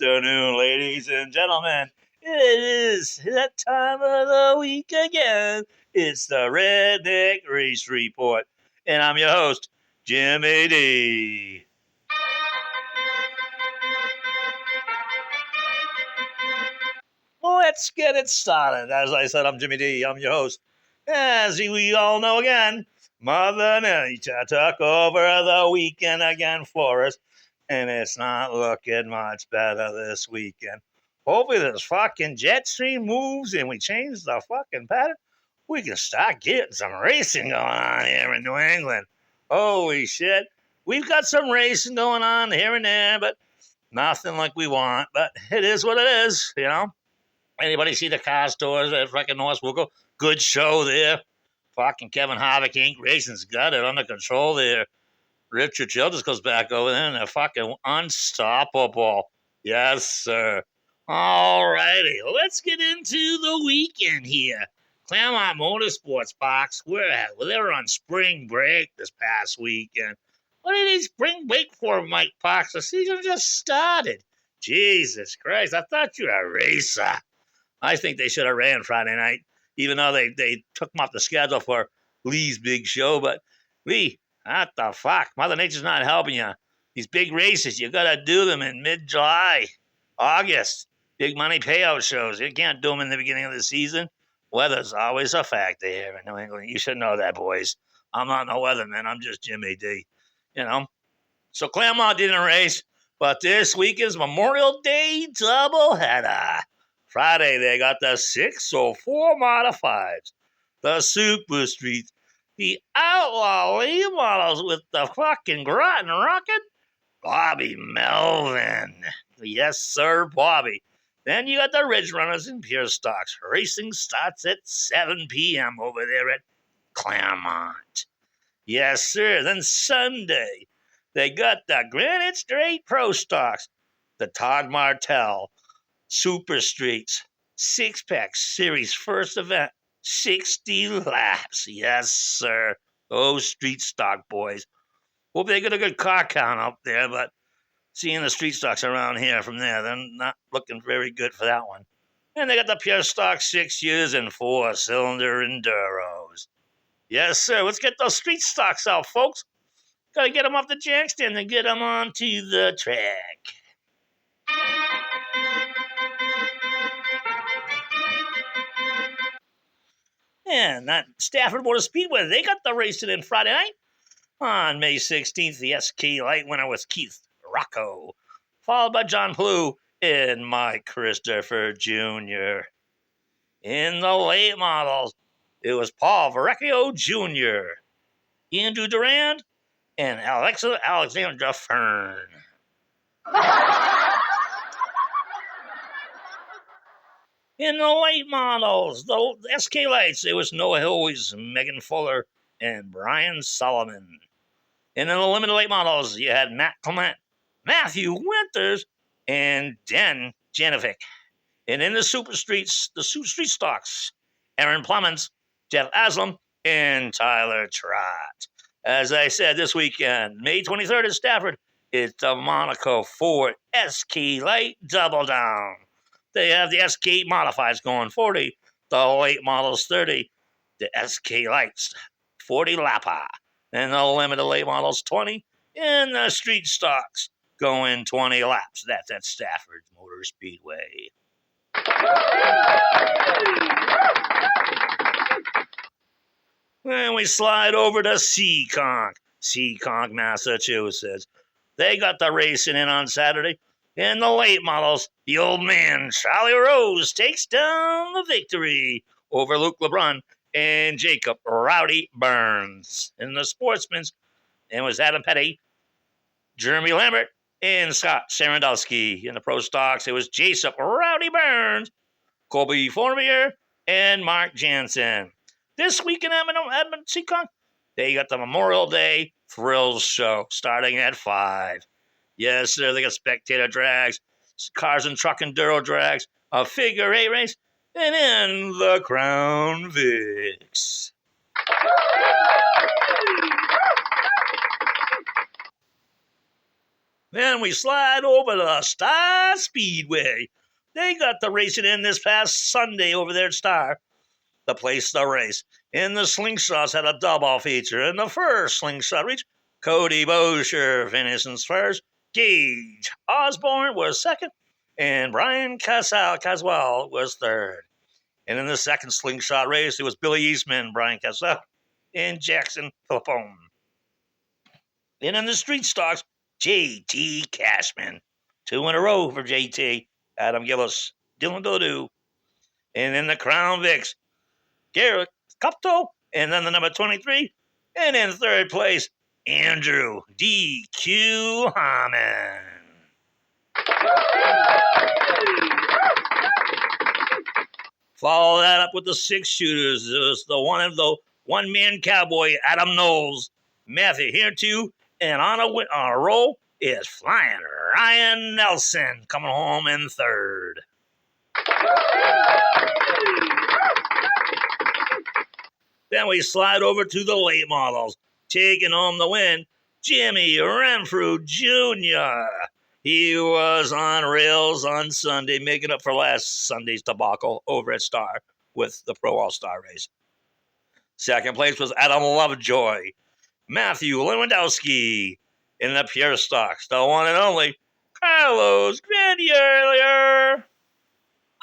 afternoon, ladies and gentlemen. It is that time of the week again. It's the Redneck Race Report. And I'm your host, Jimmy D. Let's get it started. As I said, I'm Jimmy D. I'm your host. As we all know again, Mother Nature took over the weekend again for us, and it's not looking much better this weekend. Hopefully this fucking jet stream moves and we change the fucking pattern. We can start getting some racing going on here in New England. Holy shit. We've got some racing going on here and there, but nothing like we want. But it is what it is, you know? Anybody see the car stores at fucking North Woogle? Good show there. Fucking Kevin Harvick Inc. Racing's got it under control there. Richard Childress goes back over there and they're fucking unstoppable. Yes, sir. All righty. Let's get into the weekend here. Claremont Motorsports Parks, they were on spring break this past weekend. What did they spring break for, Mike Parks? The season just started. Jesus Christ, I thought you were a racer. I think they should have ran Friday night, even though they took them off the schedule for Lee's big show. But Lee, what the fuck? Mother Nature's not helping you. These big races, you got to do them in mid-July, August. Big money payout shows. You can't do them in the beginning of the season. Weather's always a factor here in New England. You should know that, boys. I'm not no weatherman. I'm just Jimmy D. You know? So Claremont didn't race, but this week is Memorial Day doubleheader. Friday, they got the 604 modifieds, the Super Streets, the Outlaw Late Models with the fucking Groton Rocket, Bobby Melvin. Yes, sir, Bobby. Then you got the Ridge Runners and Pure Stocks. Racing starts at 7 p.m. over there at Claremont. Yes, sir. Then Sunday, they got the Granite Straight Pro Stocks, the Todd Martell, Super Streets, six-pack series first event, 60 laps. Yes, sir. Those street stock boys. Hope they get a good car count up there, but seeing the street stocks around here from there, they're not looking very good for that one. And they got the pure stock 6 years and 4-cylinder enduros. Yes, sir. Let's get those street stocks out, folks. Gotta get them off the jack stand and get them onto the track. And that Stafford Motor Speedway, they got the racing in Friday night. On May 16th, the SK Light winner was Keith Rocco, followed by John Plew and Mike Christopher Jr. In the late models, it was Paul Verrecchio Jr., Andrew Durand, and Alexandra Fern. In the late models, the SK Lights, it was Noah Hilweys, Megan Fuller, and Brian Solomon. And in the limited late models, you had Matt Clement, Matthew Winters, and Dan Janovic. And in the Super Streets, the Super Street Stocks, Aaron Plemons, Jeff Aslam, and Tyler Trott. As I said this weekend, May 23rd in Stafford, it's the Monaco Ford SK Light Double Down. They have the SK Modifieds going 40, the late models 30, the SK Lights 40 Lappa, and the limited late models 20, and the street stocks going 20 laps. That's at Stafford Motor Speedway. Then we slide over to Seekonk, Massachusetts. They got the racing in on Saturday. In the late models, the old man, Charlie Rose, takes down the victory over Luke LeBrun and Jacob Rowdy Burns. In the sportsmen's, it was Adam Petty, Jeremy Lambert, and Scott Sarandowski. In the pro stocks, it was Jacob Rowdy Burns, Colby Fournier, and Mark Jansen. This week in Edmond Seekonk, they got the Memorial Day Thrills Show starting at 5. Yes, sir, they got spectator drags, cars and truck enduro drags, a figure 8 race, and in the Crown Vics. Then we slide over to the Star Speedway. They got the racing in this past Sunday over there at Star, the place to race. In the slingshots had a double feature. In the first slingshot reach, Cody Bosher finishes first. Gage Osborne was second, and Brian Caswell was third. And in the second slingshot race, it was Billy Eastman, Brian Caswell, and Jackson Philippone. And in the street stocks, J.T. Cashman. 2 in a row for J.T. Adam Gillis, Dylan Dodu. And in the Crown Vics, Garrett Cupto, and then the number 23. And in third place, Andrew D.Q. Harmon. Follow that up with the 6 shooters. It was the one-man cowboy, Adam Knowles. Matthew here too, and on a roll is flying Ryan Nelson coming home in third. Then we slide over to the late models. Taking home the win, Jimmy Renfrew Jr. He was on rails on Sunday, making up for last Sunday's debacle over at Star with the Pro All-Star race. Second place was Adam Lovejoy. Matthew Lewandowski in the pure stocks, the one and only Carlos Granier.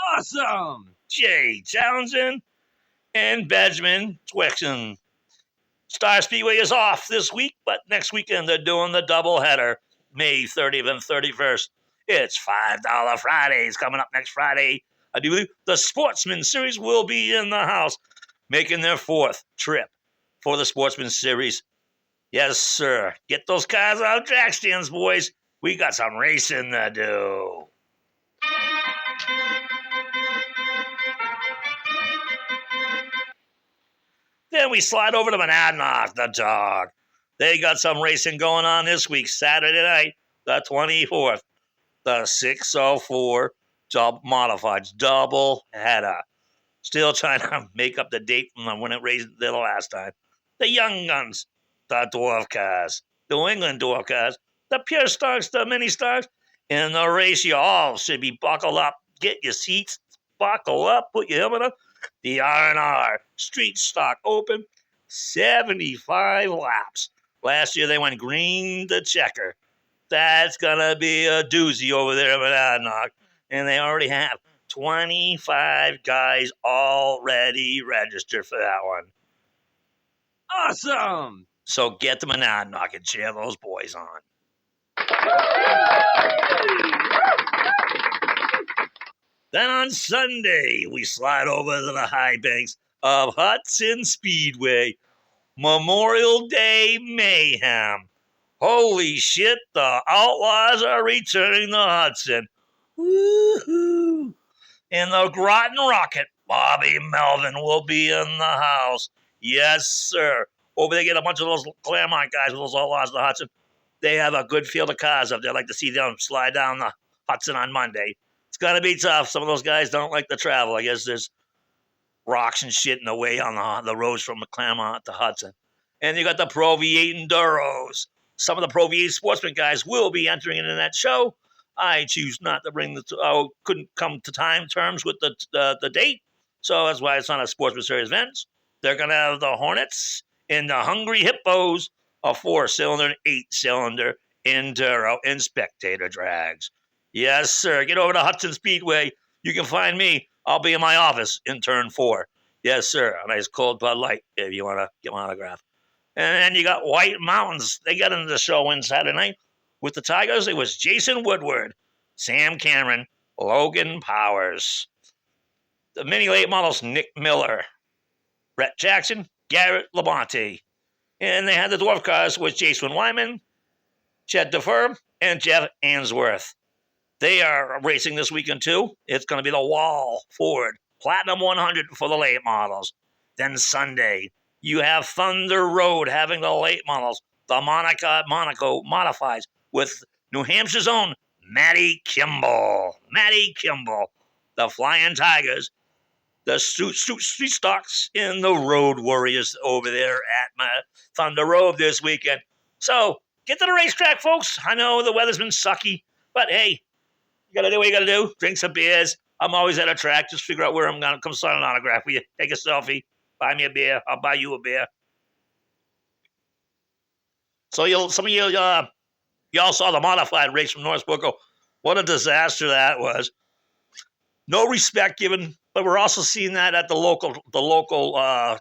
Awesome! Jay Townsend and Benjamin Twixen. Star Speedway is off this week, but next weekend they're doing the doubleheader, May 30th and 31st. It's $5 Fridays coming up next Friday. I do believe the Sportsman Series will be in the house, making their 4th trip for the Sportsman Series. Yes, sir. Get those cars out of track stands, boys. We got some racing to do. Then we slide over to Monadnock, the dog. They got some racing going on this week, Saturday night, the 24th. The 604 modifieds double header. Still trying to make up the date from when it raced the last time. The Young Guns, the Dwarf Cars, the New England Dwarf Cars, the Pure Stars, the Mini Stars, and the race you all should be buckled up. Get your seats, buckle up, put your helmet on. The R&R Street Stock Open, 75 laps. Last year they went green to checker. That's going to be a doozy over there at Monadnock. And they already have 25 guys already registered for that one. Awesome! So get to Monadnock and cheer those boys on. Then on Sunday, we slide over to the high banks of Hudson Speedway. Memorial Day Mayhem. Holy shit, the Outlaws are returning to Hudson. Woohoo! In the Groton Rocket, Bobby Melvin will be in the house. Yes, sir. Over there, get a bunch of those Claremont guys with those Outlaws to Hudson. They have a good field of cars up there. I'd like to see them slide down the Hudson on Monday. It's going to be tough. Some of those guys don't like to travel. I guess there's rocks and shit in the way on the roads from Claremont to Hudson. And you got the Pro V8 Enduros. Some of the Pro V8 Sportsman guys will be entering into that show. I choose not to bring couldn't come to terms with the date. So that's why it's not a Sportsman Series event. They're going to have the Hornets and the Hungry Hippos, a 4-cylinder and 8-cylinder Enduro and spectator drags. Yes, sir. Get over to Hudson Speedway. You can find me. I'll be in my office in turn 4. Yes, sir. A nice cold Bud Light if you want to get my autograph. And then you got White Mountains. They got into the show on Saturday night. With the Tigers, it was Jason Woodward, Sam Cameron, Logan Powers. The mini late models, Nick Miller, Brett Jackson, Garrett Labonte. And they had the dwarf cars with Jason Wyman, Chet Defer, and Jeff Answorth. They are racing this weekend too. It's going to be the Wall Ford Platinum 100 for the late models. Then Sunday, you have Thunder Road having the late models, the Monaco Modifieds with New Hampshire's own Matty Kimball. Matty Kimball, the Flying Tigers, the Street Stocks, and the Road Warriors over there at Thunder Road this weekend. So get to the racetrack, folks. I know the weather's been sucky, but hey, you got to do what you got to do. Drink some beers. I'm always at a track. Just figure out where I'm going to come sign an autograph with you. Take a selfie. Buy me a beer. I'll buy you a beer. So some of you, y'all saw the modified race from North Booker. What a disaster that was. No respect given, but we're also seeing that at the local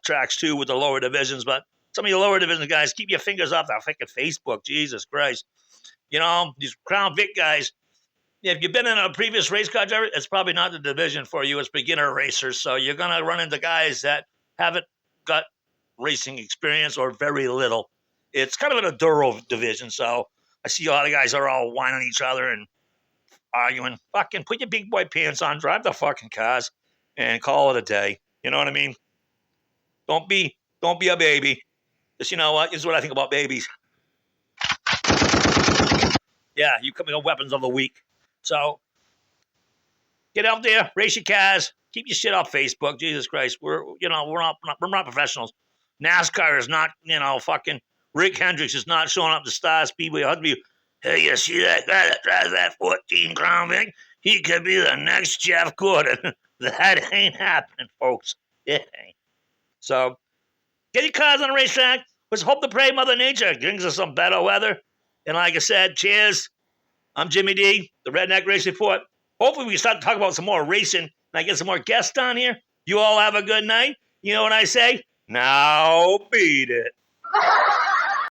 tracks too with the lower divisions. But some of you lower division guys, keep your fingers off that fucking Facebook. Jesus Christ. You know, these Crown Vic guys, if you've been in a previous race car driver, it's probably not the division for you. It's beginner racers. So you're going to run into guys that haven't got racing experience or very little. It's kind of an enduro division. So I see a lot of guys are all whining each other and arguing. Fucking put your big boy pants on, drive the fucking cars, and call it a day. You know what I mean? Don't be a baby. Just, you know what? This is what I think about babies. Yeah, you come in weapons of the week. So get out there, race your cars, keep your shit off Facebook. Jesus Christ, we're not professionals. NASCAR is not, fucking Rick Hendricks is not showing up to Star Speedway. Hey, you see that guy that drives that 14 Crown Vic? He could be the next Jeff Gordon. That ain't happening, folks. It ain't. So get your cars on the racetrack. Let's hope to pray Mother Nature brings us some better weather. And like I said, cheers. I'm Jimmy D, the Redneck Race Report. Hopefully we can start to talk about some more racing and I get some more guests on here. You all have a good night. You know what I say? Now beat it.